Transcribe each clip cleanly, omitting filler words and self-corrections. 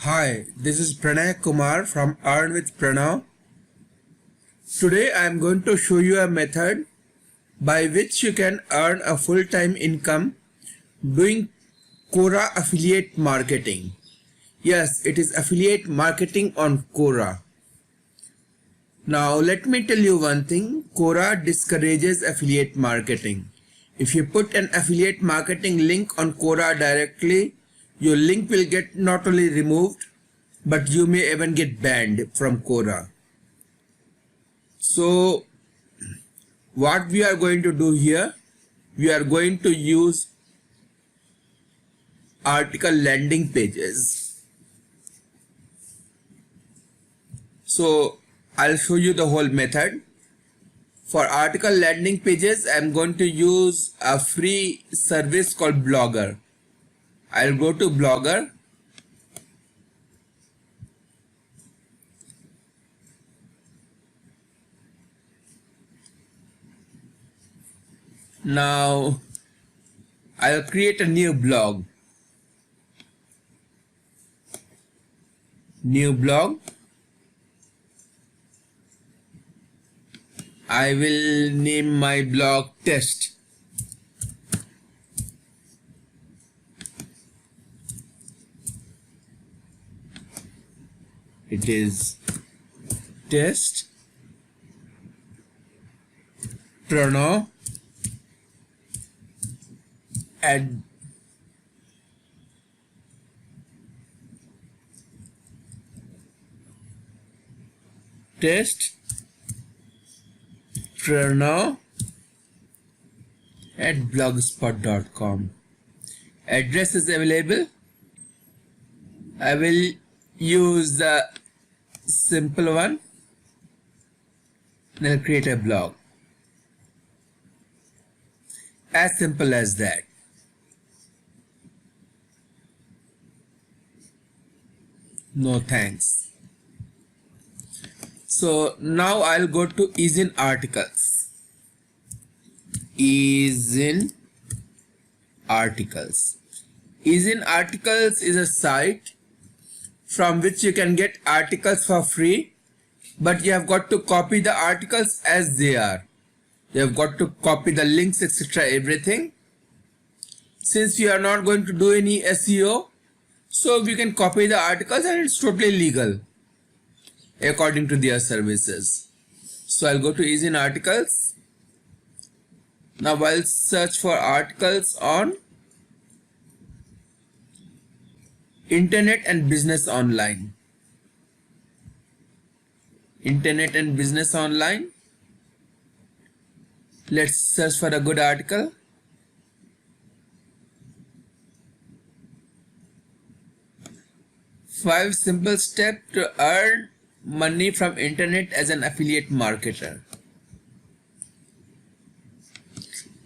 Hi, this is Pranay Kumar from Earn with Pranav. Today I am going to show you a method by which you can earn a full-time income doing Quora affiliate marketing. Yes, it is affiliate marketing on Quora. Now let me tell you one thing, Quora discourages affiliate marketing. If you put an affiliate marketing link on Quora directly, your link will get not only removed, but you may even get banned from Quora. So what we are going to do here, we are going to use article landing pages. So I'll show you the whole method. For article landing pages, I'm going to use a free service called Blogger. I'll go to Blogger. Now I'll create a new blog. New blog. I will name my blog test. It is test Pranav add test Pranav at blogspot.com. Address is available. I will use the simple one. Then I'll create a blog. As simple as that. No thanks. So now I'll go to Ease in Articles. Ease in Articles. Ease in Articles is a site from which you can get articles for free, but you have got to copy the articles as they are. You have got to copy the links, etc., everything. Since we are not going to do any SEO, so we can copy the articles and it's totally legal according to their services. So I'll go to Ease in Articles. Now I'll search for articles on Internet and Business Online. Internet and Business Online. Let's search for a good article. Five simple steps to earn money from internet as an affiliate marketer.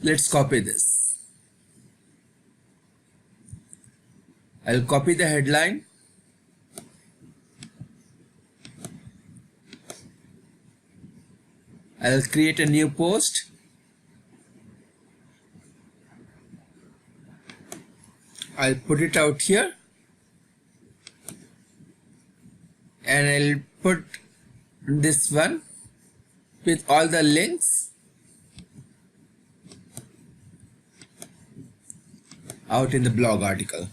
Let's copy this. I'll copy the headline. I'll create a new post. I'll put it out here. And I'll put this one with all the links out in the blog article.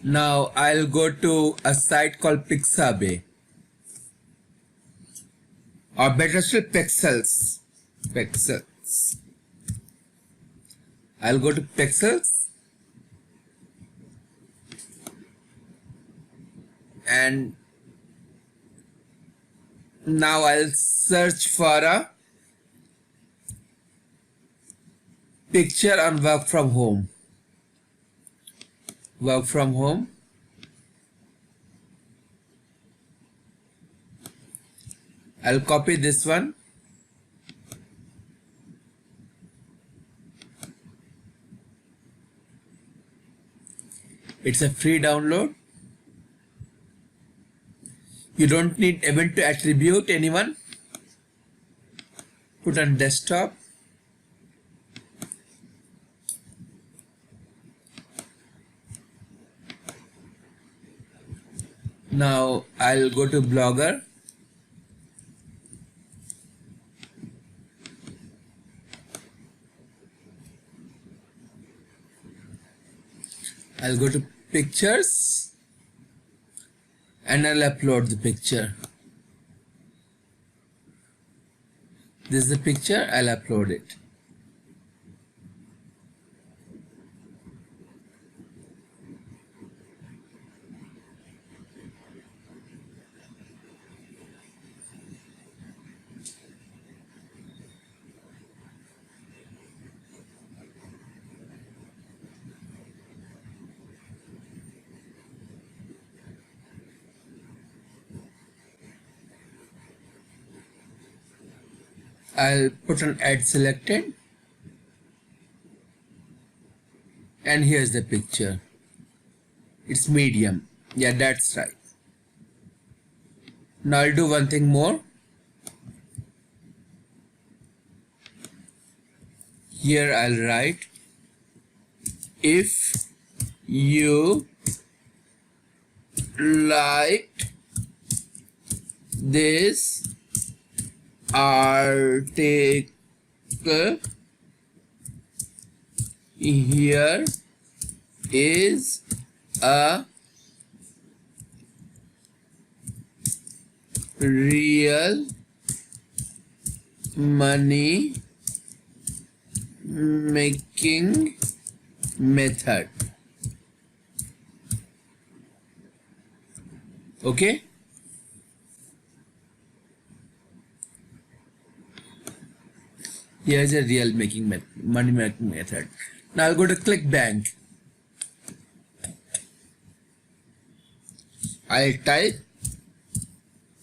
Now I'll go to a site called Pixabay, or better still Pexels. I'll go to Pexels and now I'll search for a picture on work from home. Work from home. I'll copy this one. It's a free download. You don't need even to attribute anyone. Put on desktop. Now I'll go to Blogger. I'll go to Pictures and I'll upload the picture. This is the picture, I'll upload it. I'll put an ad selected, and here's the picture. It's medium. Yeah, that's right. Now I'll do one thing more. Here I'll write, if you liked this article, here is a real money making method. Okay. Here's a real money making method. Now I'll go to ClickBank. I'll type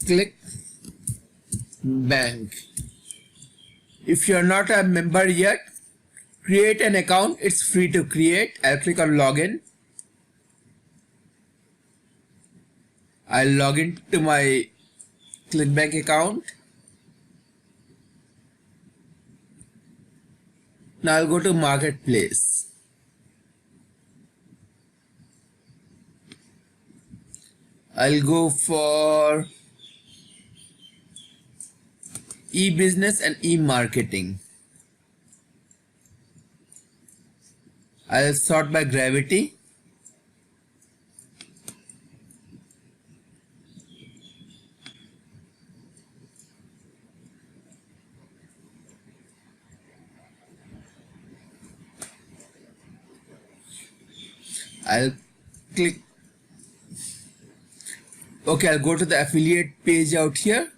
ClickBank. If you're not a member yet, create an account. It's free to create. I'll click on login. I'll log in to my ClickBank account. Now I'll go to Marketplace. I'll go for e-business and e-marketing. I'll sort by gravity. I'll click. Okay, I'll go to the affiliate page out here.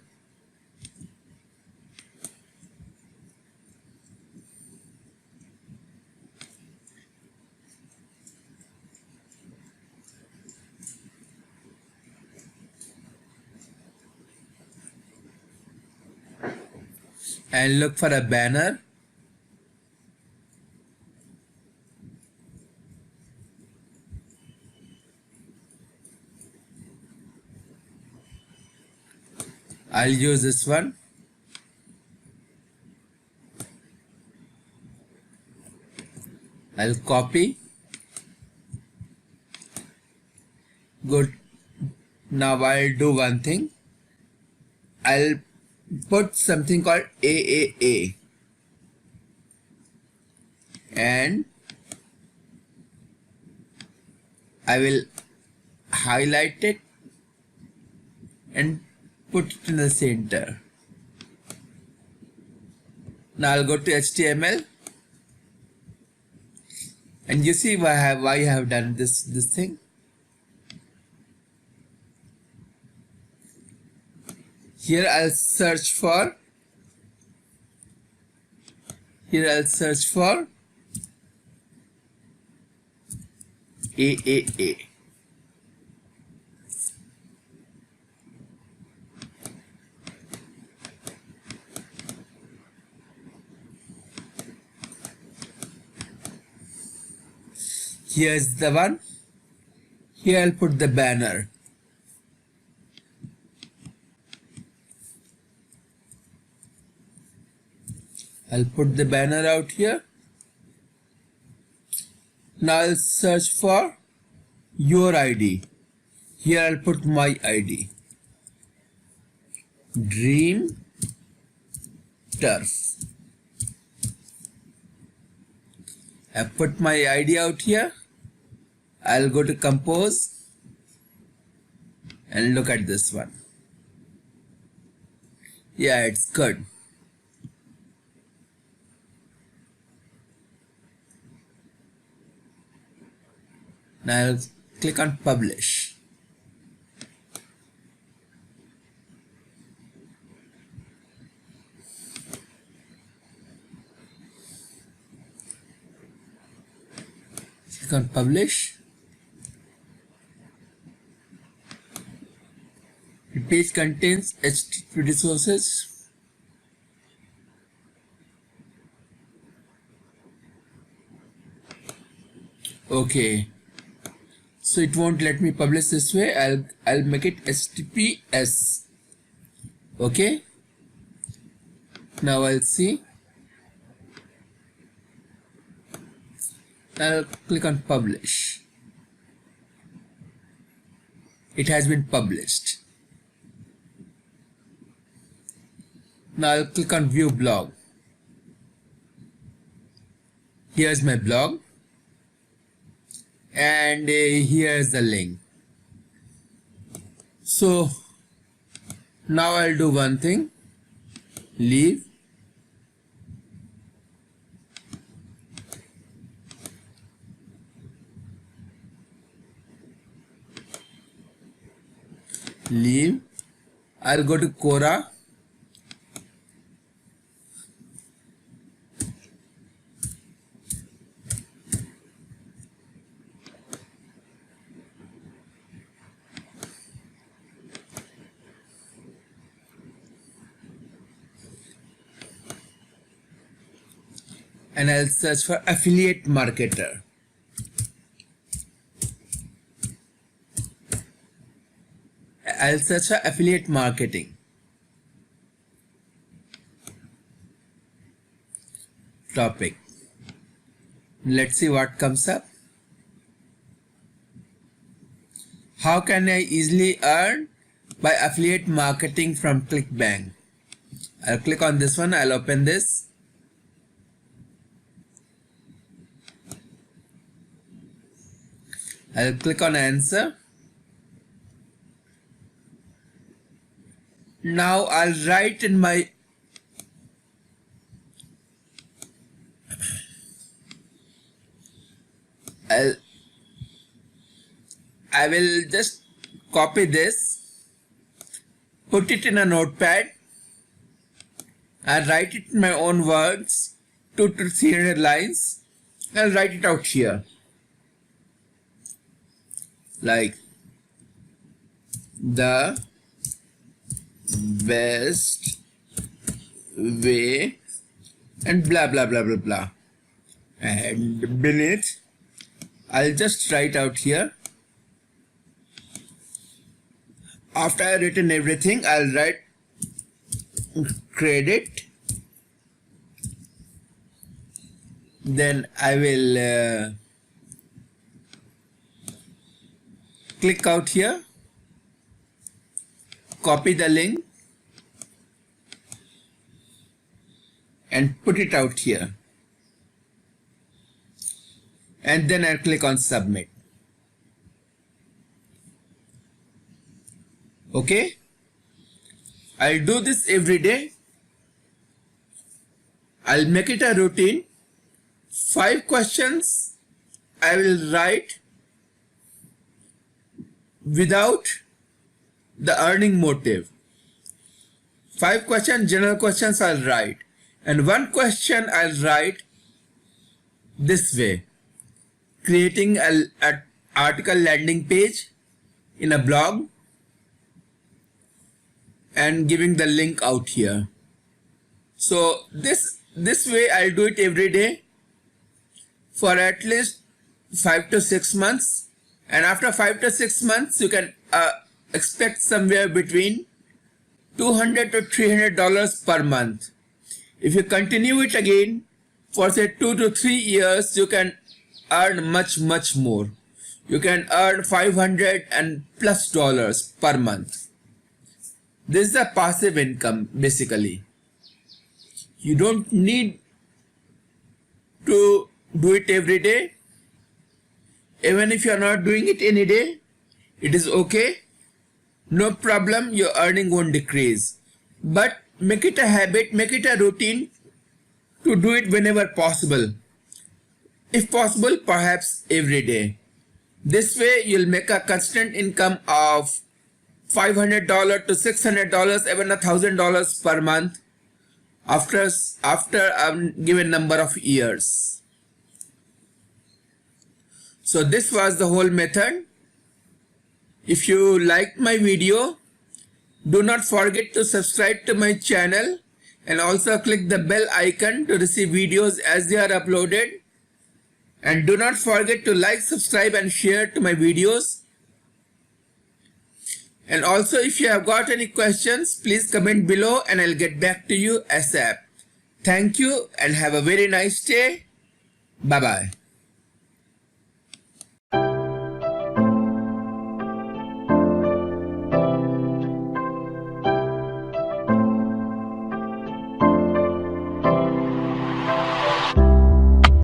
And look for a banner. I'll use this one. I'll copy. Good. Now I'll do one thing. I'll put something called AAA. And I will highlight it and put it in the center. Now I'll go to HTML, and you see why I have done this thing. Here I'll search for AAA. Here's the one. Here I'll put the banner. I'll put the banner out here. Now I'll search for your ID. Here I'll put my ID. Dream Turf. I put my ID out here. I'll go to compose and look at this one. Yeah, it's good. Now I'll click on publish. Click on publish. The page contains HTTP resources. Okay. So it won't let me publish this way. I'll make it HTTPS. Okay. Now I'll see. I'll click on publish. It has been published. Now I'll click on view blog. Here's my blog. And here's the link. So now I'll do one thing. Leave. Leave. I'll go to Quora. And I'll search for affiliate marketer. I'll search for affiliate marketing. Topic. Let's see what comes up. How can I easily earn by affiliate marketing from ClickBank? I'll click on this one. I'll open this. I'll click on answer. Now I'll write in my I will just copy this, put it in a notepad, and write it in my own words, 200 to 300 lines. I'll write it out here. Like the best way and blah blah blah blah blah, and beneath I'll just write out here. After I've written everything, I'll write credit. Then I will click out here, copy the link and put it out here, and then I'll click on submit. Okay, I'll do this every day. I'll make it a routine. 5 questions I will write without the earning motive. 5 questions, general questions I'll write, and 1 question I'll write this way, creating an article landing page in a blog and giving the link out here. So this way I'll do it every day for at least 5 to 6 months, and after 5 to 6 months you can expect somewhere between $200 to $300 per month. If you continue it again for say 2 to 3 years, you can earn much more. You can earn $500 and plus dollars per month. This is a passive income basically. You don't need to do it every day. Even if you are not doing it any day, it is okay. No problem, your earning won't decrease. But make it a habit, make it a routine to do it whenever possible. If possible, perhaps every day. This way you'll make a constant income of $500 to $600, even $1,000 per month after a given number of years. So this was the whole method. If you liked my video, do not forget to subscribe to my channel and also click the bell icon to receive videos as they are uploaded. And do not forget to like, subscribe and share to my videos. And also if you have got any questions, please comment below and I'll get back to you ASAP. Thank you and have a very nice day. Bye bye.